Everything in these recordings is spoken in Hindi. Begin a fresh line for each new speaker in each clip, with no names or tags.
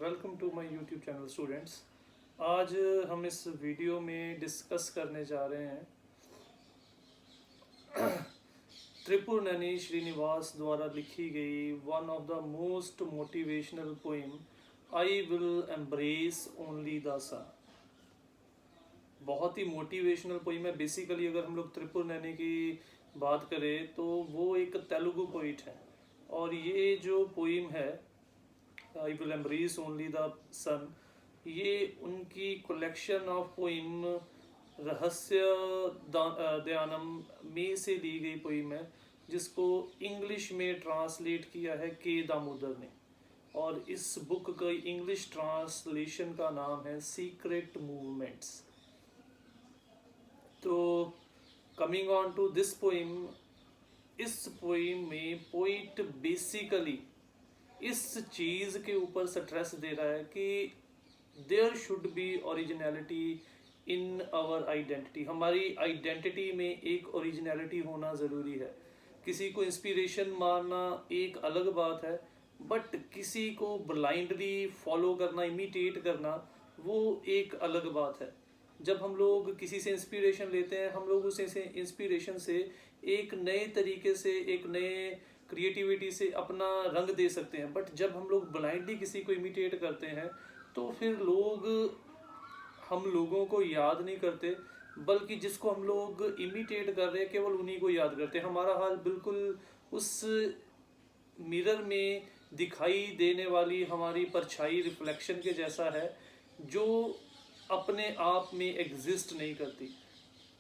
Welcome to my YouTube channel students. आज हम इस वीडियो में डिस्कस करने जा रहे हैं त्रिपुरनेनी श्रीनिवास द्वारा लिखी गई one of the most motivational poem I will embrace only the sun. बहुत ही मोटिवेशनल पोइम है। बेसिकली अगर हम लोग त्रिपुरनेनी की बात करें तो वो एक तेलुगु पोइट है और ये जो पोइम है I will embrace only the sun, ये उनकी कलेक्शन ऑफ पोइम रहस्य दयानम में से ली गई पोइम है, जिसको इंग्लिश में ट्रांसलेट किया है के दामोदर ने। और इस बुक का इंग्लिश ट्रांसलेशन का नाम है सीक्रेट मूवमेंट्स। तो coming on to this poem, इस पोइम में पोइट बेसिकली इस चीज़ के ऊपर स्ट्रेस दे रहा है कि there should be originality in our identity. हमारी आइडेंटिटी में एक ओरिजिनलिटी होना ज़रूरी है। किसी को इंस्पिरेशन मानना एक अलग बात है, बट किसी को ब्लाइंडली फॉलो करना, इमिटेट करना, वो एक अलग बात है। जब हम लोग किसी से इंस्पिरेशन लेते हैं, हम लोग उस इंस्पिरेशन से एक नए तरीके से, एक नए क्रिएटिविटी से अपना रंग दे सकते हैं। बट जब हम लोग ब्लाइंडली किसी को इमिटेट करते हैं तो फिर लोग हम लोगों को याद नहीं करते, बल्कि जिसको हम लोग इमिटेट कर रहे हैं केवल उन्हीं को याद करते हैं। हमारा हाल बिल्कुल उस मिरर में दिखाई देने वाली हमारी परछाई, रिफ्लेक्शन के जैसा है, जो अपने आप में एग्जिस्ट नहीं करती।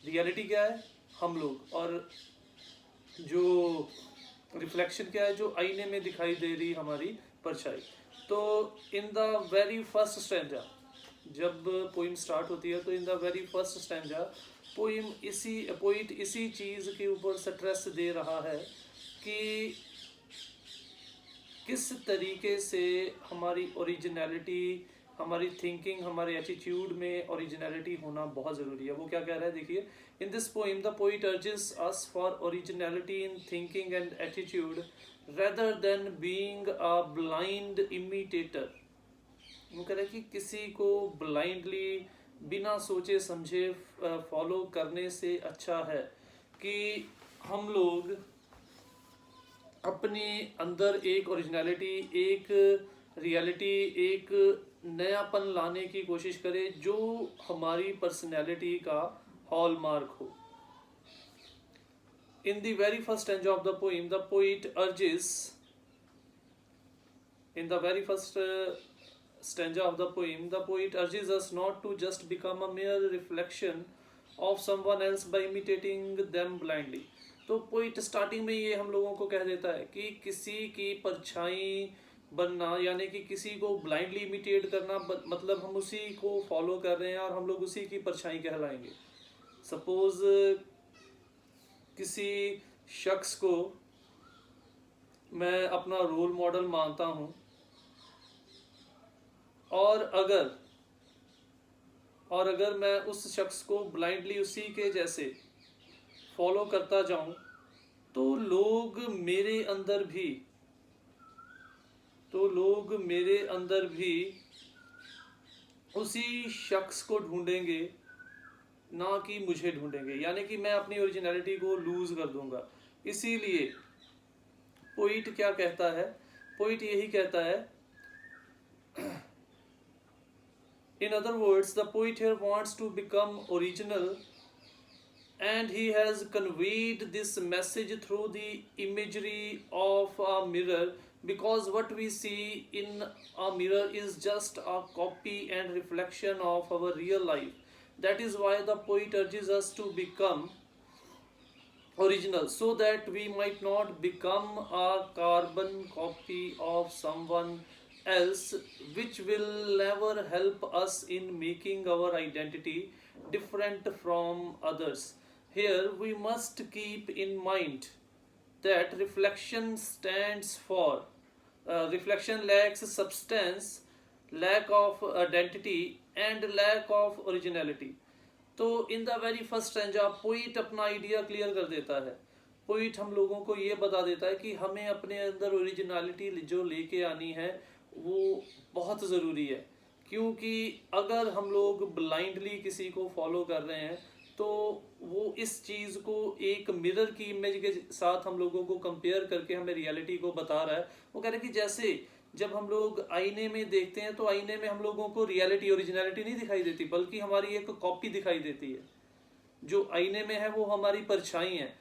रियलिटी क्या है? हम लोग। और जो रिफ्लेक्शन क्या है? जो आईने में दिखाई दे रही हमारी परछाई। तो in the very first stanza, जब पोइम स्टार्ट होती है तो in the very first stanza poet इसी चीज़ के ऊपर स्ट्रेस दे रहा है कि किस तरीके से हमारी ओरिजिनलिटी, हमारी थिंकिंग, हमारे एटीट्यूड में ओरिजिनलिटी होना बहुत ज़रूरी है। वो क्या कह रहा है, देखिए। In this poem the poet urges us for originality in thinking and attitude rather than being a blind imitator. वो कह रहा है कि किसी को ब्लाइंडली, बिना सोचे समझे फॉलो करने से अच्छा है कि हम लोग अपने अंदर एक ओरिजिनलिटी, एक रियलिटी, एक नयापन लाने की कोशिश करें जो हमारी पर्सनैलिटी का हॉलमार्क हो। In the very first stanza of the poem, the poet urges, in the very first stanza of the poem, the poet urges us not to just become a mere reflection of someone else by imitating them blindly. तो पोइट स्टार्टिंग में ये हम लोगों को कह देता है कि किसी की परछाई बनना, यानी कि किसी को ब्लाइंडली इमिटेट करना, मतलब हम उसी को फॉलो कर रहे हैं और हम लोग उसी की परछाई कहलाएंगे। सपोज किसी शख्स को मैं अपना रोल मॉडल मानता हूं और अगर मैं उस शख्स को ब्लाइंडली उसी के जैसे फॉलो करता जाऊं तो लोग मेरे अंदर भी उसी शख्स को ढूंढेंगे, ना कि मुझे ढूंढेंगे। यानी कि मैं अपनी ओरिजिनलिटी को लूज कर दूंगा। इसीलिए पोइट क्या कहता है? पोइट यही कहता है, in other words the poet here wants to become original and he has conveyed this message through the imagery of a mirror, because what we see in a mirror is just a copy and reflection of our real life. That is why the poet urges us to become original, so that we might not become a carbon copy of someone else, which will never help us in making our identity different from others. Here we must keep in mind that reflection lacks substance, lack of identity and lack of originality. तो in the very first stanza poet अपना आइडिया क्लियर कर देता है। पोइट हम लोगों को ये बता देता है कि हमें अपने अंदर ओरिजिनलिटी जो लेके आनी है वो बहुत ज़रूरी है, क्योंकि अगर हम लोग ब्लाइंडली किसी को फॉलो कर रहे हैं तो वो इस चीज़ को एक मिरर की इमेज के साथ हम लोगों को कंपेयर करके हमें रियलिटी को बता रहा है। वो कह रहे हैं कि जैसे जब हम लोग आईने में देखते हैं तो आईने में हम लोगों को रियलिटी ओरिजिनलिटी नहीं दिखाई देती, बल्कि हमारी एक कॉपी दिखाई देती है। जो आईने में है वो हमारी परछाई है,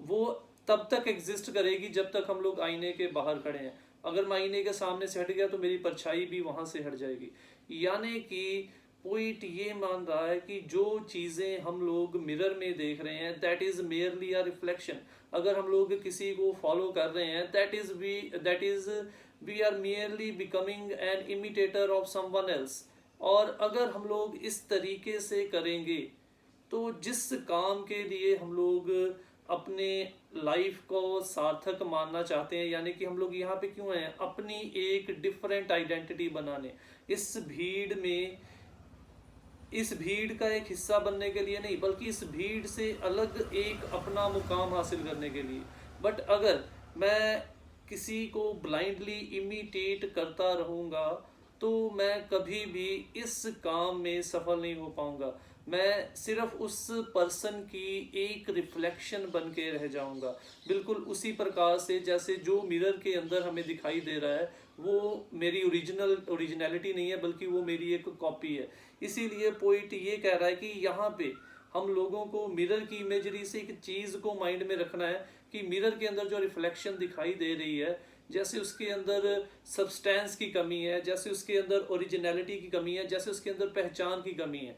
वो तब तक एग्जिस्ट करेगी जब तक हम लोग आईने के बाहर खड़े हैं। अगर मैं आईने के सामने से हट गया तो मेरी परछाई भी वहां से हट जाएगी। यानी कि पॉइंट ये मान रहा है कि जो चीजें हम लोग मिरर में देख रहे हैं that is merely a reflection. अगर हम लोग किसी को फॉलो कर रहे हैं that is we are merely becoming an imitator of someone else. और अगर हम लोग इस तरीके से करेंगे तो जिस काम के लिए हम लोग अपने लाइफ को सार्थक मानना चाहते हैं, यानी कि हम लोग यहाँ पे क्यों हैं, अपनी एक डिफरेंट आइडेंटिटी बनाने, इस भीड़ का एक हिस्सा बनने के लिए नहीं, बल्कि इस भीड़ से अलग एक अपना मुकाम हासिल करने के लिए। बट अगर मैं किसी को ब्लाइंडली इमिटेट करता रहूँगा तो मैं कभी भी इस काम में सफल नहीं हो पाऊंगा। मैं सिर्फ उस पर्सन की एक रिफ्लेक्शन बन के रह जाऊंगा, बिल्कुल उसी प्रकार से जैसे जो मिरर के अंदर हमें दिखाई दे रहा है वो मेरी ओरिजिनलिटी नहीं है, बल्कि वो मेरी एक कॉपी है। इसीलिए पोइट ये कह रहा है कि यहाँ पे हम लोगों को मिरर की इमेजरी से एक चीज को माइंड में रखना है कि मिरर के अंदर जो रिफ्लेक्शन दिखाई दे रही है, जैसे उसके अंदर सब्सटेंस की कमी है, जैसे उसके अंदर ओरिजिनलिटी की कमी है, जैसे उसके अंदर पहचान की कमी है।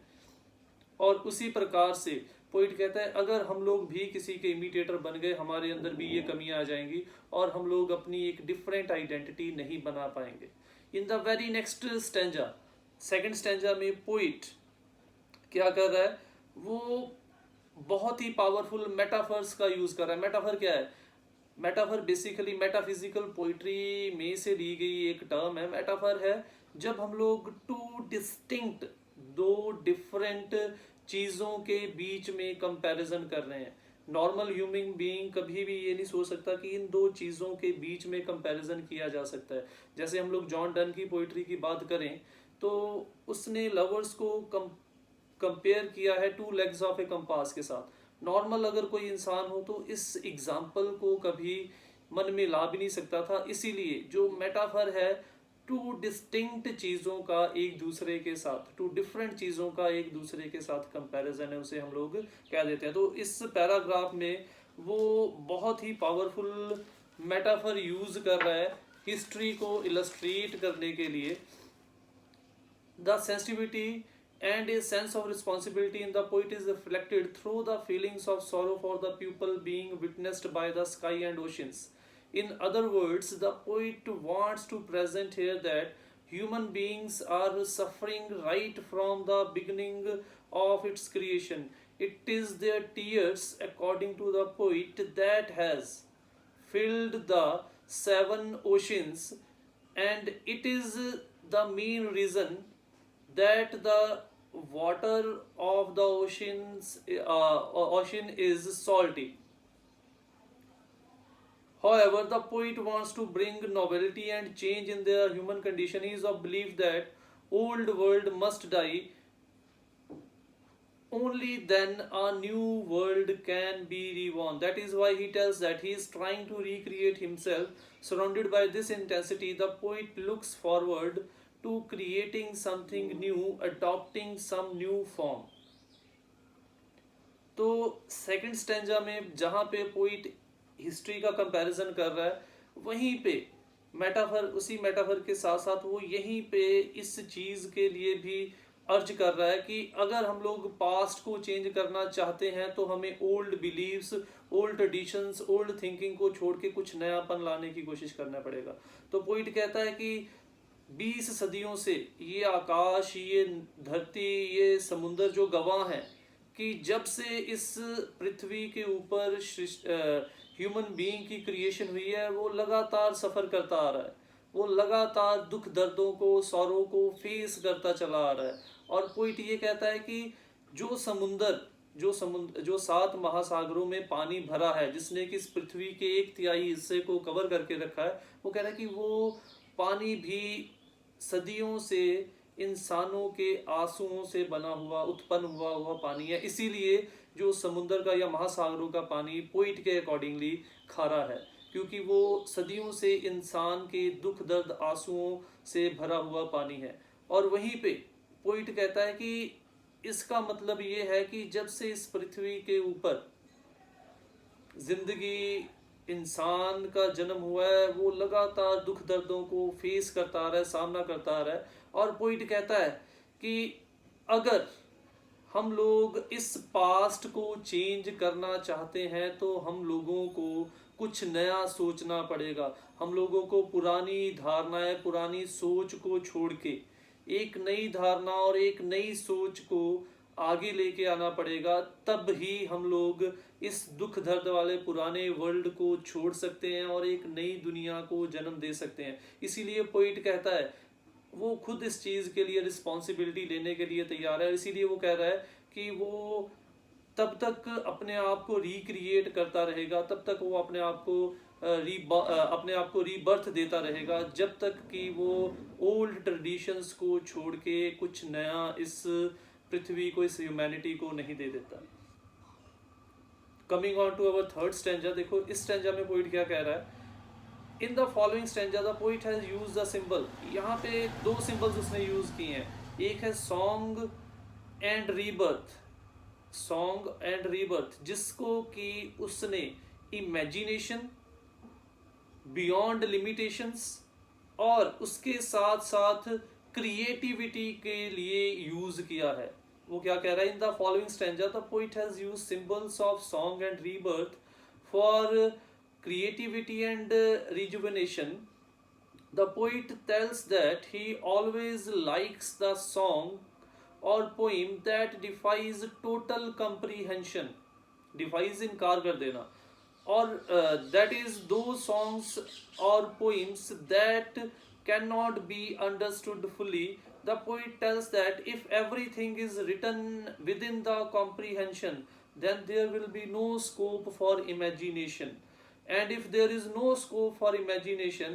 और उसी प्रकार से पोइट कहता है अगर हम लोग भी किसी के इमिटेटर बन गए, हमारे अंदर भी ये कमियां आ जाएंगी और हम लोग अपनी एक डिफरेंट आइडेंटिटी नहीं बना पाएंगे। In the very next stanza, second stanza में पोइट क्या कर रहा है, वो बहुत ही पावरफुल मेटाफर्स का यूज कर रहा है। मेटाफर क्या है? मेटाफर बेसिकली मेटाफिजिकल पोइट्री में से ली गई एक टर्म है। मेटाफर है जब हम लोग दो डिफरेंट चीजों के बीच में कंपैरिजन कर रहे हैं। नॉर्मल ह्यूमन बीइंग कभी भी ये नहीं सोच सकता कि इन दो चीजों के बीच में कंपैरिजन किया जा सकता है। जैसे हम लोग जॉन डन की पोइट्री की बात करें तो उसने लवर्स को कंपेयर किया है two legs of A compass के साथ। नॉर्मल अगर कोई इंसान हो तो इस एग्जाम्पल को कभी मन में ला भी नहीं सकता था। इसीलिए जो मेटाफर है टू डिस्टिंक्ट चीजों का एक दूसरे के साथ, टू डिफरेंट चीजों का एक दूसरे के साथ कंपैरिजन है, उसे हम लोग कह देते हैं। तो इस पैराग्राफ में वो बहुत ही पावरफुल मेटाफर यूज कर रहा है हिस्ट्री को इलस्ट्रेट करने के लिए। The sensitivity and a sense of responsibility in the poet is reflected through the feelings of sorrow for the people being witnessed by the sky and oceans. In other words, the poet wants to present here that human beings are suffering right from the beginning of its creation. It is their tears, according to the poet, that has filled the 7 oceans, and it is the main reason that the water of the ocean is salty. However, the poet wants to bring novelty and change in their human condition. He is of belief that old world must die. Only then a new world can be reborn. That is why he tells that he is trying to recreate himself. Surrounded by this intensity, the poet looks forward to creating something new, adopting some new form. तो सेकंड स्टेंजा में जहां पे पोइट हिस्ट्री का कंपैरिजन कर रहा है, वहीं पे मेटाफर, उसी मेटाफर के साथ साथ वो यहीं पे इस चीज के लिए भी अर्ज कर रहा है कि अगर हम लोग पास्ट को चेंज करना चाहते हैं तो हमें old beliefs, old traditions, old thinking को छोड़ के कुछ नयापन लाने की कोशिश करना पड़ेगा। तो पोइट कहता है कि 20 सदियों से ये आकाश, ये धरती, ये समुंदर जो गवाह हैं कि जब से इस पृथ्वी के ऊपर ह्यूमन बीइंग की क्रिएशन हुई है वो लगातार सफर करता आ रहा है, वो लगातार दुख दर्दों को, सौरों को फेस करता चला आ रहा है। और पोइट ये कहता है कि जो 7 महासागरों में पानी भरा है, जिसने कि इस पृथ्वी के 1/3 हिस्से को कवर करके रखा है, वो कह रहा है कि वो पानी भी सदियों से इंसानों के आंसुओं से बना हुआ उत्पन्न हुआ पानी है। इसीलिए जो समुद्र का या महासागरों का पानी पोइट के अकॉर्डिंगली खारा है, क्योंकि वो सदियों से इंसान के दुख दर्द आंसुओं से भरा हुआ पानी है। और वहीं पे पोइट कहता है कि इसका मतलब ये है कि जब से इस पृथ्वी के ऊपर जिंदगी इंसान का जन्म हुआ है, वो लगातार दुख दर्दों को फेस करता रहा है, सामना करता रहा है। और पॉइंट कहता है कि अगर हम लोग इस पास्ट को चेंज करना चाहते हैं तो हम लोगों को कुछ नया सोचना पड़ेगा। हम लोगों को पुरानी धारणाएं, पुरानी सोच को छोड़ के एक नई धारणा और एक नई सोच को आगे लेके आना पड़ेगा। तब ही हम लोग इस दुख दर्द वाले पुराने वर्ल्ड को छोड़ सकते हैं और एक नई दुनिया को जन्म दे सकते हैं। इसीलिए पोइट कहता है, वो खुद इस चीज के लिए रिस्पॉन्सिबिलिटी लेने के लिए तैयार है। इसीलिए वो कह रहा है कि वो तब तक अपने आप को रिक्रिएट करता रहेगा, तब तक वो अपने आप को रीबर्थ देता रहेगा, जब तक कि वो ओल्ड ट्रेडिशंस को छोड़ के कुछ नया इस पृथ्वी को, इस ह्यूमैनिटी को नहीं दे देता। Coming on to our third stanza, देखो इस स्टैंजा में पोइट क्या कह रहा है। In the following stanza the poet has used the symbol. यहाँ पे दो सिंबल्स उसने यूज किए हैं। एक है song and rebirth, song and rebirth, जिसको कि उसने इमेजिनेशन, बियॉन्ड लिमिटेशंस और उसके साथ साथ क्रिएटिविटी के लिए यूज किया है। वो क्या कह रहा है, in the following stanza the poet has used symbols of song and rebirth for creativity and rejuvenation. The poet tells that he always likes the song or poem that defies total comprehension. Defies इनकार कर देना। और that is those songs or poems that cannot be understood fully. The poet tells that if everything is written within the comprehension, then there will be no scope for imagination. And if there is no scope for imagination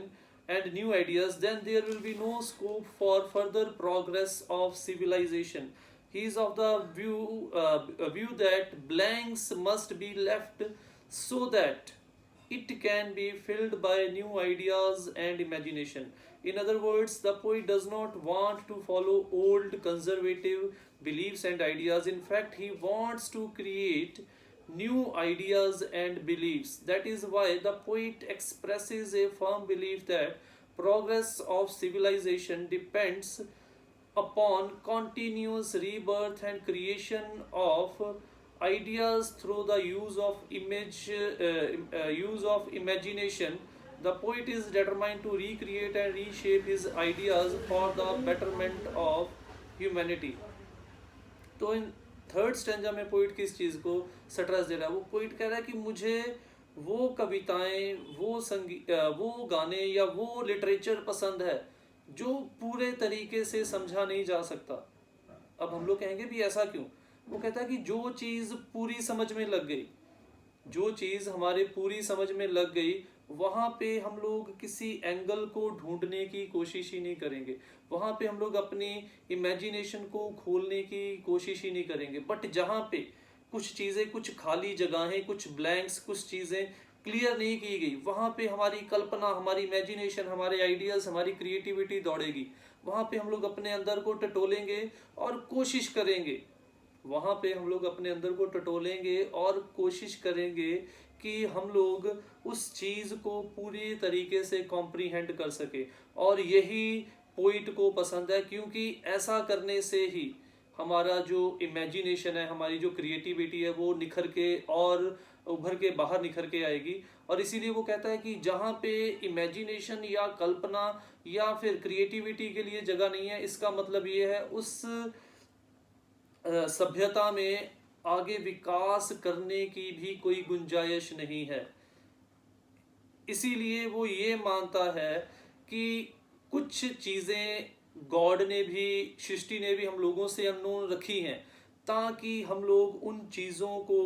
and new ideas, then there will be no scope for further progress of civilization. He is of the view that blanks must be left so that it can be filled by new ideas and imagination. In other words, the poet does not want to follow old conservative beliefs and ideas. In fact, he wants to create new ideas and beliefs. That is why the poet expresses a firm belief that progress of civilization depends upon continuous rebirth and creation of ideas through the use of imagination. The poet is determined to recreate and reshape his ideas for the betterment of humanity. तो इन थर्ड स्टैंजा में पोइट किस चीज को स्ट्रेस दे रहा है। वो पोइट कह रहा है कि मुझे वो कविताएं, वो गाने या वो लिटरेचर पसंद है जो पूरे तरीके से समझा नहीं जा सकता। अब हम लोग कहेंगे भी ऐसा क्यों। वो कहता है कि जो चीज पूरी समझ में लग गई, जो चीज हमारे पूरी समझ में लग गई, वहां पे हम लोग किसी एंगल को ढूंढने की कोशिश ही नहीं करेंगे, वहां पे हम लोग अपनी इमेजिनेशन को खोलने की कोशिश ही नहीं करेंगे। बट जहां पे कुछ चीजें, कुछ खाली जगहें, कुछ ब्लैंक्स, कुछ चीजें क्लियर नहीं की गई, वहां पे हमारी कल्पना, हमारी इमेजिनेशन, हमारे आइडियाज, हमारी क्रिएटिविटी दौड़ेगी। वहां पे हम लोग अपने अंदर को टटोलेंगे और कोशिश करेंगे, वहां पे हम लोग अपने अंदर को टटोलेंगे और कोशिश करेंगे कि हम लोग उस चीज को पूरी तरीके से कॉम्प्रीहेंड कर सके। और यही पोइट को पसंद है, क्योंकि ऐसा करने से ही हमारा जो इमेजिनेशन है, हमारी जो क्रिएटिविटी है, वो निखर के और उभर के बाहर निखर के आएगी। और इसीलिए वो कहता है कि जहाँ पे इमेजिनेशन या कल्पना या फिर क्रिएटिविटी के लिए जगह नहीं है, इसका मतलब ये है उस सभ्यता में आगे विकास करने की भी कोई गुंजाइश नहीं है। इसीलिए वो ये मानता है कि कुछ चीजें गॉड ने भी, सृष्टि ने भी हम लोगों से अननोन रखी हैं, ताकि हम लोग उन चीजों को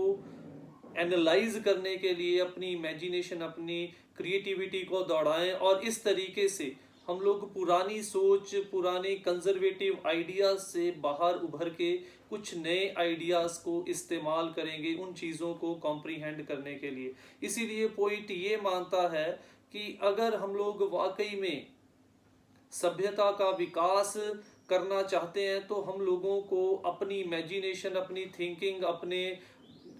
एनालाइज करने के लिए अपनी इमेजिनेशन, अपनी क्रिएटिविटी को दौड़ाएं और इस तरीके से हम लोग पुरानी सोच, पुराने कंजर्वेटिव आइडियाज से बाहर उभर के कुछ नए आइडियाज को इस्तेमाल करेंगे उन चीज़ों को कॉम्प्रीहेंड करने के लिए। इसीलिए पोइट ये मानता है कि अगर हम लोग वाकई में सभ्यता का विकास करना चाहते हैं तो हम लोगों को अपनी इमेजिनेशन, अपनी थिंकिंग, अपने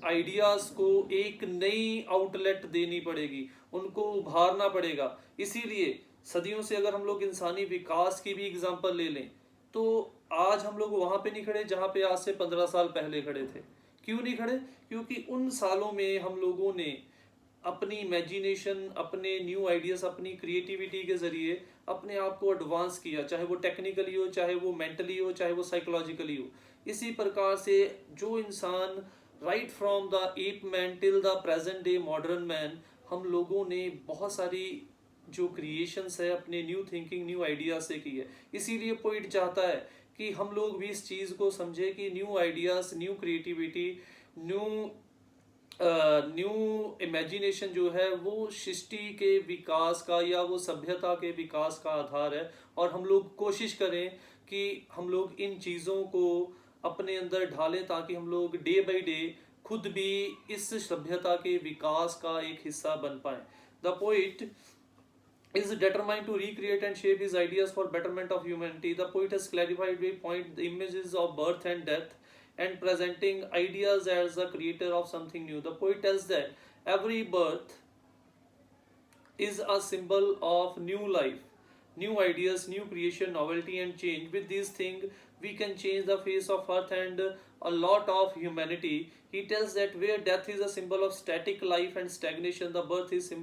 आइडियाज को एक नई आउटलेट देनी पड़ेगी, उनको उभारना पड़ेगा। इसीलिए सदियों से अगर हम लोग इंसानी विकास की भी एग्जांपल ले लें तो आज हम लोग वहां पे नहीं खड़े जहां पे आज से 15 साल पहले खड़े थे। क्यों नहीं खड़े? क्योंकि उन सालों में हम लोगों ने अपनी इमेजिनेशन, अपने न्यू आइडियाज, अपनी क्रिएटिविटी के जरिए अपने आप को एडवांस किया, चाहे वो टेक्निकली हो, चाहे वो मेंटली हो, चाहे वो साइकोलॉजिकली हो। इसी प्रकार से जो इंसान right from the app man till the present day modern man, हम लोगों ने बहुत सारी जो क्रिएशंस है अपने न्यू थिंकिंग, न्यू आइडियाज से की है। इसीलिए पोइट चाहता है कि हम लोग भी इस चीज़ को समझे कि new ideas, new creativity, new imagination जो है वो सृष्टि के विकास का या वो सभ्यता के विकास का आधार है। और हम लोग कोशिश करें कि हम लोग इन चीज़ों को अपने अंदर ढालें ताकि हम लोग डे बाई डे खुद भी इस सभ्यता के विकास का एक हिस्सा बन पाए। The poet is determined to recreate and shape his ideas for betterment of humanity. The poet has clarified with point the images of birth and death and presenting ideas as the creator of something new. The poet tells that every birth is a symbol of new life, new ideas, new creation, novelty and change. With these things, we can change the face of earth and a lot of humanity. He tells that where death is a symbol of static life and stagnation, the birth is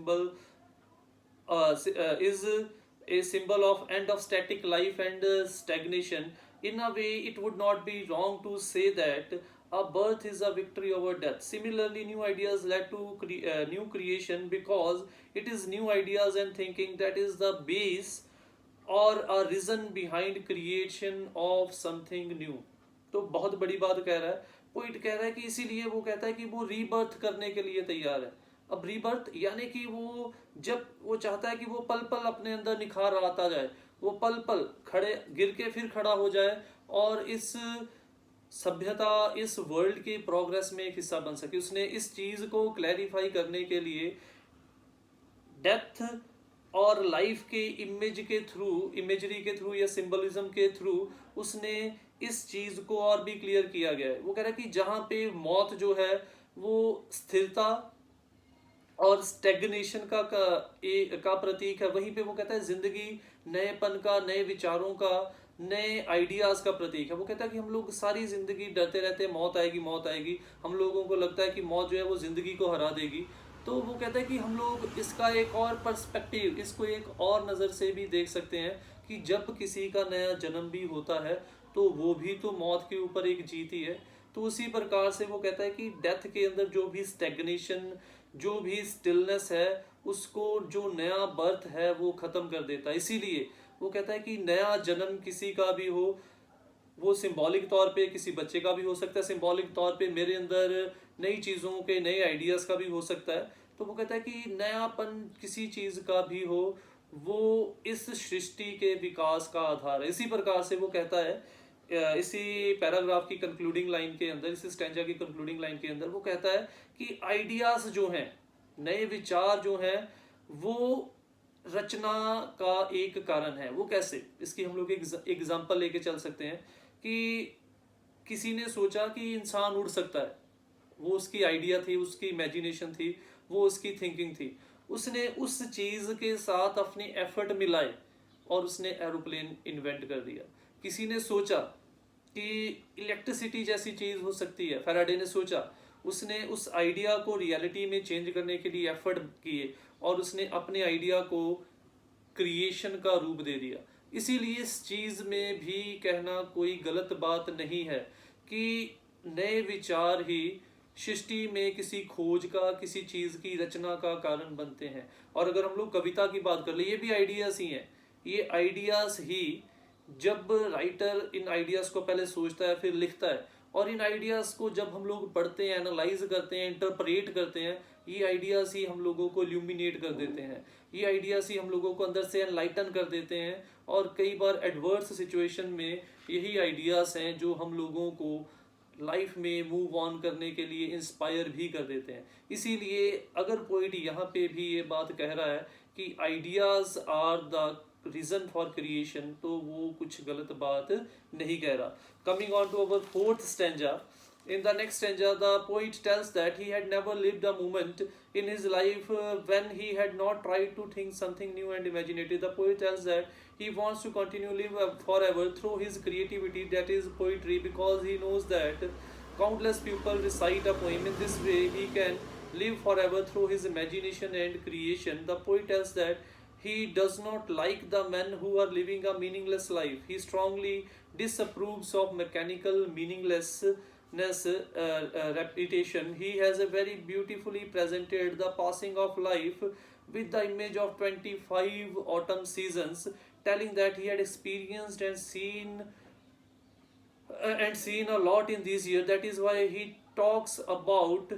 a symbol of end of static life and stagnation. In a way, it would not be wrong to say that a birth is a victory over death. Similarly, new ideas led to new creation because it is new ideas and thinking that is the base or a reason behind creation of something new. तो बहुत बड़ी बात कह रहा है पोइट, कह रहा है कि इसीलिए वो कहता है कि वो रीबर्थ करने के लिए तैयार है। अब रीबर्थ यानी कि वो जब वो चाहता है कि वो पल पल अपने अंदर निखार आता जाए, वो पल पल खड़े गिर के फिर खड़ा हो जाए और इस सभ्यता, इस वर्ल्ड के प्रोग्रेस में एक हिस्सा बन सके। उसने इस चीज को क्लैरिफाई करने के लिए डेथ और लाइफ के इमेज के थ्रू, इमेजरी के थ्रू या सिंबलिज्म के थ्रू उसने इस चीज को और भी क्लियर किया गया है। वो कह रहा है कि जहां पे मौत जो है वो स्थिरता और स्टेगनेशन का प्रतीक है, वहीं पे वो कहता है जिंदगी नएपन का, नए विचारों का, नए आइडियाज का प्रतीक है। वो कहता है कि हम लोग सारी जिंदगी डरते रहते हैं मौत आएगी, मौत आएगी। हम लोगों को लगता है कि मौत जो है वो जिंदगी को हरा देगी। तो वो कहता है कि हम लोग इसका एक और पर्सपेक्टिव, इसको एक और नज़र से भी देख सकते हैं कि जब किसी का नया जन्म भी होता है तो वो भी तो मौत के ऊपर एक जीत ही है। तो उसी प्रकार से वो कहता है कि डेथ के अंदर जो भी स्टेगनेशन, जो भी स्टिलनेस है, उसको जो नया बर्थ है वो खत्म कर देता है। इसीलिए वो कहता है कि नया जन्म किसी का भी हो, वो सिंबॉलिक तौर पे किसी बच्चे का भी हो सकता है, सिंबॉलिक तौर पे मेरे अंदर नई चीज़ों के, नए आइडियाज़ का भी हो सकता है। तो वो कहता है कि नयापन किसी चीज़ का भी हो, वो इस सृष्टि के विकास का आधार है। इसी प्रकार से वो कहता है इसी पैराग्राफ की कंक्लूडिंग लाइन के अंदर, इसी स्टैंजा की कंक्लूडिंग लाइन के अंदर वो कहता है कि आइडियाज जो हैं, नए विचार जो हैं, वो रचना का एक कारण है। वो कैसे? इसकी हम लोग एक एग्जांपल लेके चल सकते हैं कि किसी ने सोचा कि इंसान उड़ सकता है, वो उसकी आइडिया थी, उसकी इमेजिनेशन थी, वो उसकी थिंकिंग थी। उसने उस चीज के साथ अपनी एफर्ट मिलाए और उसने एरोप्लेन इन्वेंट कर दिया। किसी ने सोचा कि इलेक्ट्रिसिटी जैसी चीज हो सकती है, फैराडे ने सोचा, उसने उस आइडिया को रियलिटी में चेंज करने के लिए एफर्ट किए और उसने अपने आइडिया को क्रिएशन का रूप दे दिया। इसीलिए इस चीज में भी कहना कोई गलत बात नहीं है कि नए विचार ही सृष्टि में किसी खोज का, किसी चीज की रचना का कारण बनते हैं। और अगर हम लोग कविता की बात कर ले, ये भी आइडियाज ही हैं। ये आइडियाज ही, जब राइटर इन आइडियाज को पहले सोचता है फिर लिखता है, और इन आइडियाज को जब हम लोग पढ़ते हैं, एनालाइज करते हैं, इंटरप्रेट करते हैं, ये आइडियाज़ ही हम लोगों को इल्यूमिनेट कर देते हैं, ये आइडियाज़ ही हम लोगों को अंदर से एनलाइटन कर देते हैं। और कई बार एडवर्स सिचुएशन में यही आइडियाज़ हैं जो हम लोगों को लाइफ में मूव ऑन करने के लिए इंस्पायर भी कर देते हैं। इसीलिए अगर पोइट यहाँ पे भी ये बात कह रहा है कि ideas are the reason for creation, तो वो कुछ गलत बात नहीं कह रहा। Coming on to our fourth stanza, in the next stanza the poet tells that he had never lived a moment in his life when he had not tried to think something new and imaginative. The poet tells that he wants to continue live forever through his creativity, that is poetry, because he knows that countless people recite a poem in this way. He can live forever through his imagination and creation. The poet tells that he does not like the men who are living a meaningless life. He strongly disapproves of mechanical meaninglessness repetition. He has a very beautifully presented the passing of life with the image of 25 autumn seasons, telling that he had experienced and seen a lot in these years. That is why he talks about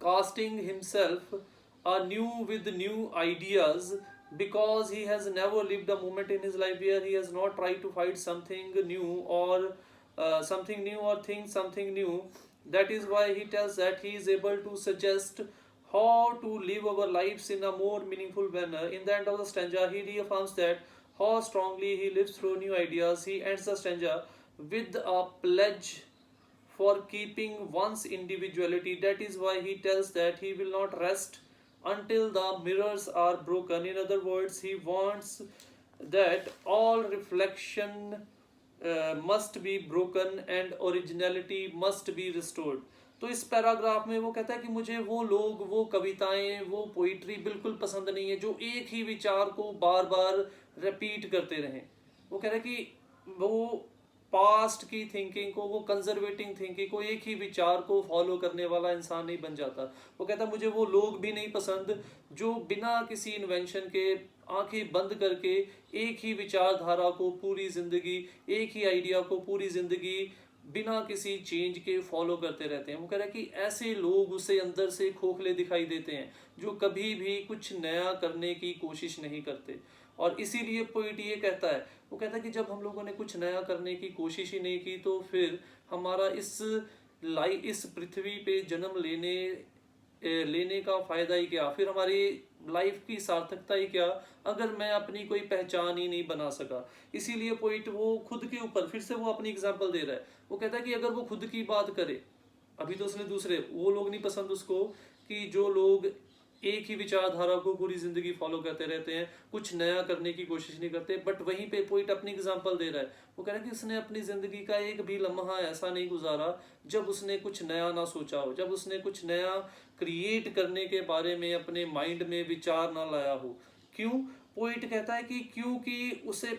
casting himself anew with new ideas, because he has never lived a moment in his life where he has not tried to find something new or think something new. That is why he tells that he is able to suggest how to live our lives in a more meaningful manner. In the end of the stanza, he reaffirms that how strongly he lives through new ideas. He ends the stanza with a pledge for keeping one's individuality. That is why he tells that he will not rest until the mirrors are broken. In other words, he wants that all reflection must be broken and originality must be restored. तो इस पैराग्राफ में वो कहता है कि मुझे वो लोग, वो कविताएं, वो पोइट्री बिल्कुल पसंद नहीं है जो एक ही विचार को बार बार रिपीट करते रहें। वो कह रहा है कि वो पास्ट की थिंकिंग को, वो कंजर्वेटिंग थिंकिंग को, एक ही विचार को फॉलो करने वाला इंसान नहीं बन जाता। वो कहता है मुझे वो लोग भी नहीं पसंद जो बिना किसी इन्वेंशन के आंखें बंद करके एक ही विचारधारा को पूरी जिंदगी, एक ही आइडिया को पूरी जिंदगी बिना किसी चेंज के फॉलो करते रहते हैं। वो कह रहा है कि ऐसे लोग उसे अंदर से खोखले दिखाई देते हैं जो कभी भी कुछ नया करने की कोशिश नहीं करते। और इसीलिए पोइट ये कहता है, वो कहता है कि जब हम लोगों ने कुछ नया करने की कोशिश ही नहीं की तो फिर हमारा इस पृथ्वी पे जन्म लेने का फायदा ही क्या, फिर हमारी लाइफ की सार्थकता ही क्या अगर मैं अपनी कोई पहचान ही नहीं बना सका। इसीलिए पोइट वो खुद के ऊपर फिर से वो अपनी एग्जांपल दे रहा है। वो कहता है कि अगर वो खुद की बात करे, अभी तो उसने दूसरे वो लोग नहीं पसंद उसको कि जो लोग एक ही विचारधारा को पूरी जिंदगी फॉलो करते रहते हैं, कुछ नया करने की कोशिश नहीं करते। बट वहीं पे पोइट अपनी एग्जांपल दे रहा है। वो कह रहा है कि उसने अपनी जिंदगी का एक भी लम्हा ऐसा नहीं गुजारा जब उसने कुछ नया ना सोचा हो, जब उसने कुछ नया क्रिएट करने के बारे में अपने माइंड में विचार ना लाया हो। क्यों? पोइट कहता है कि क्योंकि उसे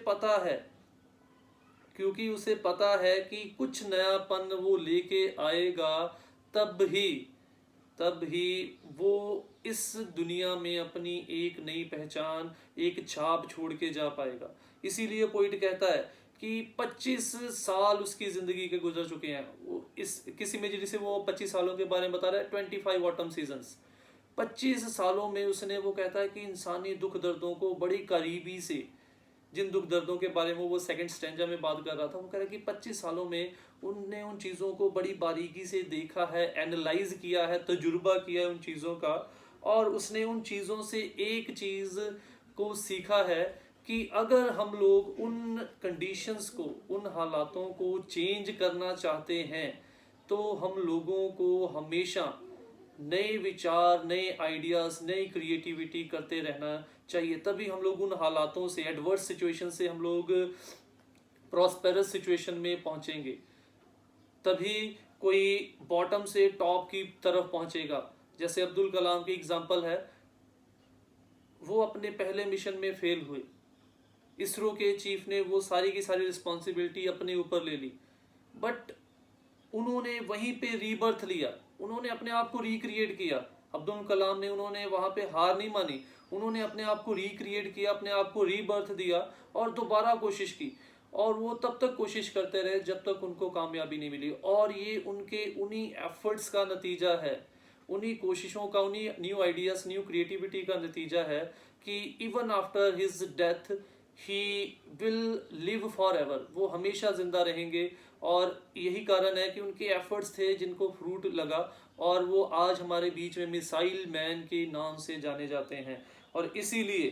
पता है कि कुछ नयापन वो लेके आएगा, तब ही वो इस दुनिया में अपनी एक नई पहचान, एक छाप छोड़ के जा पाएगा। इसीलिए पोइट कहता है कि 25 साल उसकी जिंदगी के गुजर चुके हैं। वो किस इमेजरी से वो 25 सालों के बारे में बता रहा है, 25 ऑटम सीजन्स। 25 सालों में उसने, वो कहता है कि इंसानी दुख दर्दों को बड़ी करीबी से, जिन दुख दर्दों के बारे में वो सेकंड स्टैंजा में बात कर रहा था, वो कह रहा है कि 25 सालों में उनने उन चीज़ों को बड़ी बारीकी से देखा है, एनालाइज किया है, तजुर्बा किया है उन चीज़ों का। और उसने उन चीज़ों से एक चीज़ को सीखा है कि अगर हम लोग उन कंडीशंस को, उन हालातों को चेंज करना चाहते हैं तो हम लोगों को हमेशा नए विचार, नए आइडियाज़, नई क्रिएटिविटी करते रहना चाहिए। तभी हम लोग उन हालातों से, एडवर्स सिचुएशन से हम लोग प्रॉस्पेरस सिचुएशन में पहुंचेंगे। तभी कोई बॉटम से टॉप की तरफ पहुंचेगा। जैसे अब्दुल कलाम की एग्जांपल है, वो अपने पहले मिशन में फेल हुए, इसरो के चीफ ने वो सारी की सारी रिस्पॉन्सिबिलिटी अपने ऊपर ले ली, बट उन्होंने वहीं पे रीबर्थ लिया, उन्होंने अपने आप को रिक्रिएट किया। अब्दुल कलाम ने, उन्होंने वहां पे हार नहीं मानी, उन्होंने अपने आप को रिक्रिएट किया, अपने आप को रीबर्थ दिया और दोबारा कोशिश की। और वो तब तक कोशिश करते रहे जब तक उनको कामयाबी नहीं मिली। और ये उन्हीं एफर्ट्स का नतीजा है, उन्हीं कोशिशों का, उन्हीं न्यू आइडियाज, न्यू क्रिएटिविटी का नतीजा है कि even after his death he will live for ever, वो हमेशा जिंदा रहेंगे। और यही कारण है कि उनके एफर्ट्स थे जिनको फ्रूट लगा, और वो आज हमारे बीच में मिसाइल मैन के नाम से जाने जाते हैं। और इसीलिए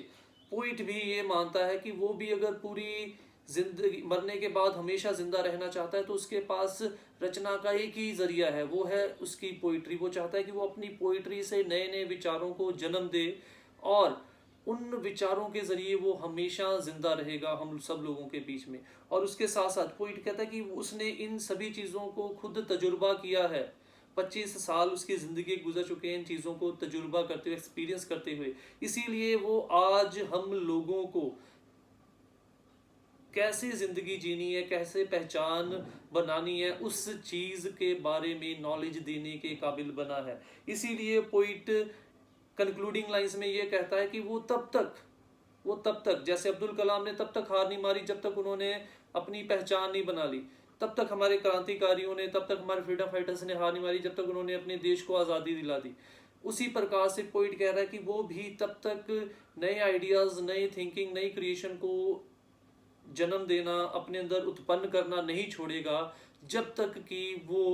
पोइट भी ये मानता है कि वो भी अगर पूरी जिंदगी, मरने के बाद हमेशा जिंदा रहना चाहता है, तो उसके पास रचना का एक ही जरिया है, वो है उसकी पोइट्री। वो चाहता है कि वो अपनी पोइट्री से नए नए विचारों को जन्म दे, और उन विचारों के जरिए वो हमेशा जिंदा रहेगा हम सब लोगों के बीच में। और उसके साथ साथ पोइट कहता है कि उसने इन सभी चीज़ों को खुद तजुर्बा किया है। 25 साल उसकी ज़िंदगी गुजर चुके हैं इन चीज़ों को तजुर्बा करते हुए, एक्सपीरियंस करते हुए। इसीलिए वो आज हम लोगों को कैसे ज़िंदगी जीनी है, कैसे पहचान बनानी है, उस चीज़ के बारे में नॉलेज देने के काबिल बना है। इसीलिए पोइट कंक्लूडिंग लाइंस में ये कहता है कि वो तब तक जैसे अब्दुल कलाम ने तब तक हार नहीं मारी जब तक उन्होंने अपनी पहचान नहीं बना ली, तब तक हमारे क्रांतिकारियों ने, तब तक हमारे फ्रीडम फाइटर्स ने हार नहीं मारी जब तक उन्होंने अपने देश को आज़ादी दिला दी। उसी प्रकार से पोइट कह रहा है कि वो भी तब तक नए आइडियाज़, नई थिंकिंग, नई क्रिएशन को जन्म देना, अपने अंदर उत्पन्न करना नहीं छोड़ेगा जब तक कि वो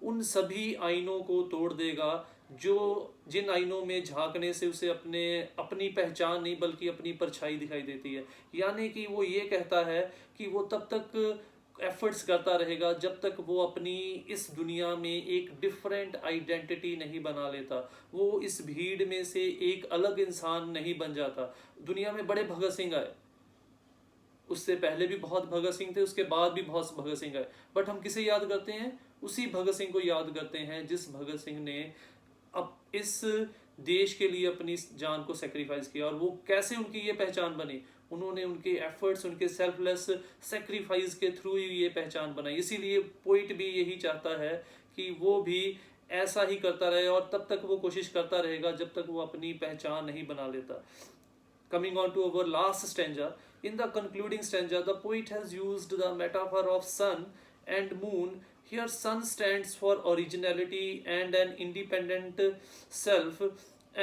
उन सभी आइनों को तोड़ देगा जो, जिन आइनों में झांकने से उसे अपनी पहचान नहीं बल्कि अपनी परछाई दिखाई देती है। यानी कि वो ये कहता है कि वो तब तक एफर्ट्स करता रहेगा जब तक वो अपनी इस दुनिया में एक डिफरेंट आइडेंटिटी नहीं बना लेता, वो इस भीड़ में से एक अलग इंसान नहीं बन जाता। दुनिया में बड़े भगत सिंह आए, उससे पहले भी बहुत भगत सिंह थे, उसके बाद भी बहुत भगत सिंह आए, बट हम किसे याद करते हैं? उसी भगत सिंह को याद करते हैं जिस भगत सिंह ने अब इस देश के लिए अपनी जान को सेक्रीफाइस किया। और वो कैसे उनकी ये पहचान बनी? उन्होंने उनके एफर्ट्स, उनके सेल्फलेस सेक्रीफाइस के थ्रू ही ये पहचान बनाई। इसीलिए पोइट भी यही चाहता है कि वो भी ऐसा ही करता रहे, और तब तक वो कोशिश करता रहेगा जब तक वो अपनी पहचान नहीं बना लेता। Coming on to our last stanza, in the concluding stanza, the poet has used the metaphor of sun and moon. Here, sun stands for originality and an independent self,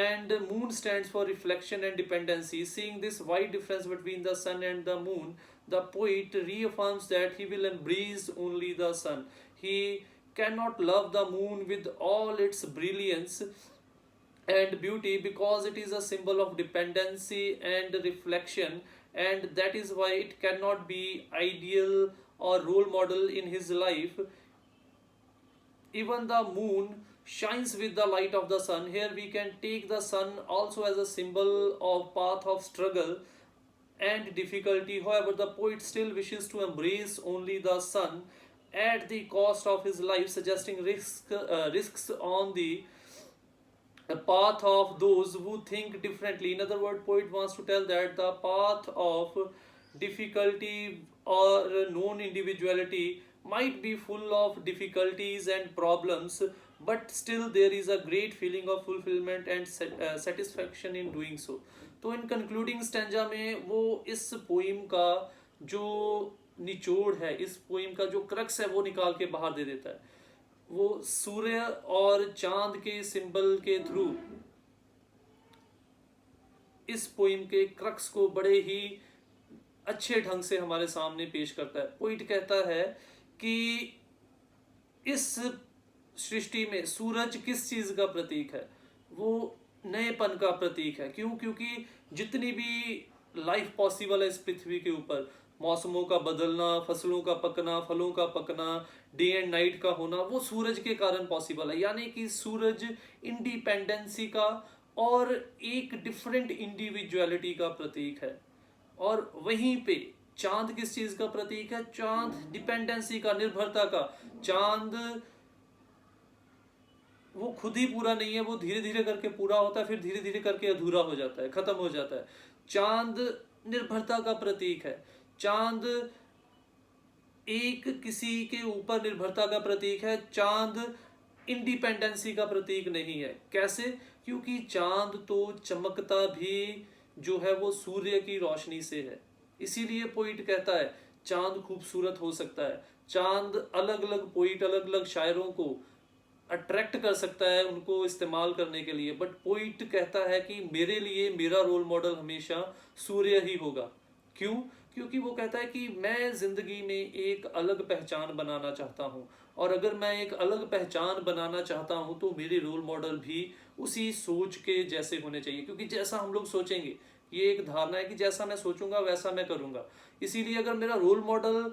and moon stands for reflection and dependency. Seeing this wide difference between the sun and the moon, the poet reaffirms that he will embrace only the sun. He cannot love the moon with all its brilliance and beauty because it is a symbol of dependency and reflection, and that is why it cannot be ideal or role model in his life. Even the moon shines with the light of the sun. Here we can take the sun also as a symbol of path of struggle and difficulty. However, the poet still wishes to embrace only the sun at the cost of his life, suggesting risks on the path of those who think differently. In other words, poet wants to tell that the path of difficulty or known individuality might be full of difficulties and problems, but still there is a great feeling of fulfillment and satisfaction in doing so. तो इन कंक्लूडिंग स्टैंजा में वो इस पोइम का जो निचोड़ है, इस पोइम का जो क्रक्स है, वो निकाल के बाहर दे देता है। वो सूर्य और चांद के सिंबल के थ्रू इस पोइम के क्रक्स को बड़े ही अच्छे ढंग से हमारे सामने पेश करता है। पोइट कहता है कि इस सृष्टि में सूरज किस चीज का प्रतीक है? वो नएपन का प्रतीक है। क्यों? क्योंकि जितनी भी लाइफ पॉसिबल है इस पृथ्वी के ऊपर, मौसमों का बदलना, फसलों का पकना, फलों का पकना, डे एंड नाइट का होना, वो सूरज के कारण पॉसिबल है। यानी कि सूरज इंडिपेंडेंसी का और एक डिफरेंट इंडिविजुअलिटी का प्रतीक है। और वहीं पे चांद किस चीज का प्रतीक है? चांद डिपेंडेंसी का, निर्भरता का। चांद वो खुद ही पूरा नहीं है, वो धीरे धीरे करके पूरा होता है, फिर धीरे धीरे करके अधूरा हो जाता है, खत्म हो जाता है। चांद निर्भरता का प्रतीक है। चांद एक किसी के ऊपर निर्भरता का प्रतीक है। चांद इंडिपेंडेंसी का प्रतीक नहीं है। कैसे? क्योंकि चांद तो चमकता भी जो है वो सूर्य की रोशनी से है। इसीलिए पोइट कहता है चांद खूबसूरत हो सकता है। चांद अलग अलग पोइट, अलग अलग शायरों को अट्रैक्ट कर सकता है उनको इस्तेमाल करने के लिए, बट पोइट कहता है कि मेरे लिए मेरा रोल मॉडल हमेशा सूर्य ही होगा। क्यों? क्योंकि वो कहता है कि मैं जिंदगी में एक अलग पहचान बनाना चाहता हूँ, और अगर मैं एक अलग पहचान बनाना चाहता हूँ तो मेरे रोल मॉडल भी उसी सोच के जैसे होने चाहिए, क्योंकि जैसा हम लोग सोचेंगे, ये एक धारणा है कि जैसा मैं सोचूंगा वैसा मैं करूंगा। इसीलिए अगर मेरा रोल मॉडल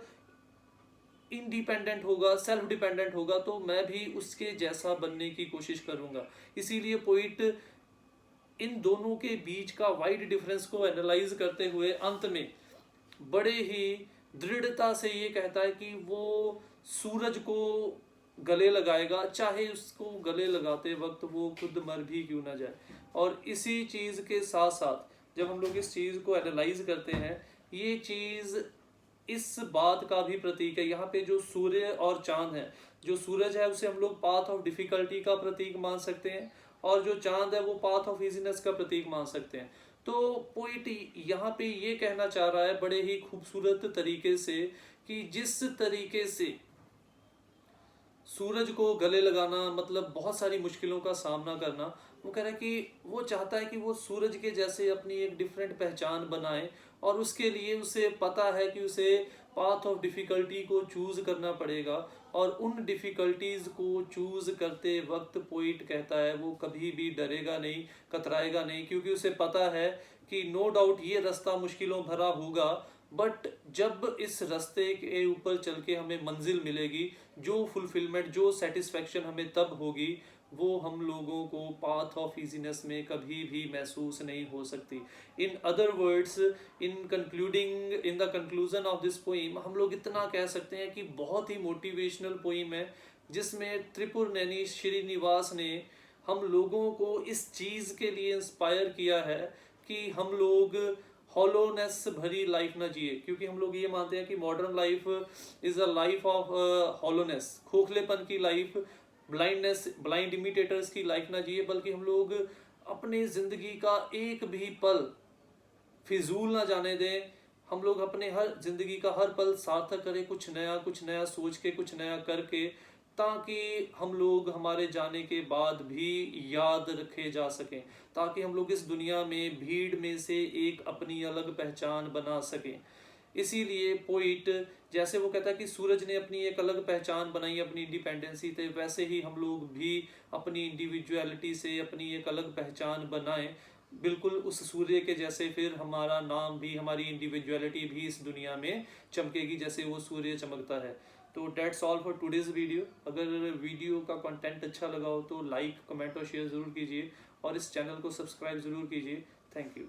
इंडिपेंडेंट होगा, सेल्फ डिपेंडेंट होगा, तो मैं भी उसके जैसा बनने की कोशिश करूंगा। इसीलिए पोइट इन दोनों के बीच का वाइड डिफरेंस को एनालाइज करते हुए अंत में बड़े ही दृढ़ता से ये कहता है कि वो सूरज को गले लगाएगा, चाहे उसको गले लगाते वक्त वो खुद मर भी क्यों ना जाए। और इसी चीज के साथ साथ जब हम लोग इस चीज को एनालाइज करते हैं, ये चीज इस बात का भी प्रतीक है। यहाँ पे जो सूर्य और चांद है, जो सूरज है उसे हम लोग पाथ ऑफ डिफिकल्टी का प्रतीक मान सकते हैं, और जो चांद है वो पाथ ऑफ इजीनेस का प्रतीक मान सकते हैं। तो पोइट यहाँ पे ये कहना चाह रहा है बड़े ही खूबसूरत तरीके से कि जिस तरीके से सूरज को गले लगाना मतलब बहुत सारी मुश्किलों का सामना करना, वो कह रहा है कि वो चाहता है कि वो सूरज के जैसे अपनी एक डिफरेंट पहचान बनाए, और उसके लिए उसे पता है कि उसे पाथ ऑफ डिफिकल्टी को चूज करना पड़ेगा। और उन डिफिकल्टीज को चूज करते वक्त पोइट कहता है वो कभी भी डरेगा नहीं, कतराएगा नहीं, क्योंकि उसे पता है कि नो डाउट ये रास्ता मुश्किलों भरा होगा, बट जब इस रास्ते के ऊपर चल के हमें मंजिल मिलेगी, जो फुलफिलमेंट, जो सेटिस्फेक्शन हमें तब होगी, वो हम लोगों को पाथ ऑफ इजीनेस में कभी भी महसूस नहीं हो सकती। इन other words, in the conclusion of this poem, हम लोग इतना कह सकते हैं कि बहुत ही मोटिवेशनल पोइम है, जिसमें त्रिपुरनेनी श्रीनिवास ने हम लोगों को इस चीज के लिए इंस्पायर किया है कि हम लोग हॉलोनेस भरी लाइफ ना जिए। क्योंकि हम लोग ये मानते हैं कि modern life is a life of hollowness, खोखलेपन की लाइफ, ब्लाइंडनेस, ब्लाइंड इमिटेटर्स की लाइफ ना जिए, बल्कि हम लोग अपने जिंदगी का एक भी पल फिजूल ना जाने दें। हम लोग अपने हर जिंदगी का हर पल सार्थक करें, कुछ नया सोच के, कुछ नया करके, ताकि हम लोग हमारे जाने के बाद भी याद रखे जा सकें, ताकि हम लोग इस दुनिया में भीड़ में से एक अपनी अलग पहचान बना सकें। इसीलिए पोइट जैसे वो कहता है कि सूरज ने अपनी एक अलग पहचान बनाई अपनी इंडिपेंडेंसी से, वैसे ही हम लोग भी अपनी इंडिविजुअलिटी से अपनी एक अलग पहचान बनाएं, बिल्कुल उस सूर्य के जैसे। फिर हमारा नाम भी, हमारी इंडिविजुअलिटी भी इस दुनिया में चमकेगी जैसे वो सूर्य चमकता है। तो that's all for today's video. अगर वीडियो का कंटेंट अच्छा लगा हो तो लाइक, कमेंट और शेयर ज़रूर कीजिए, और इस चैनल को सब्सक्राइब ज़रूर कीजिए। Thank you.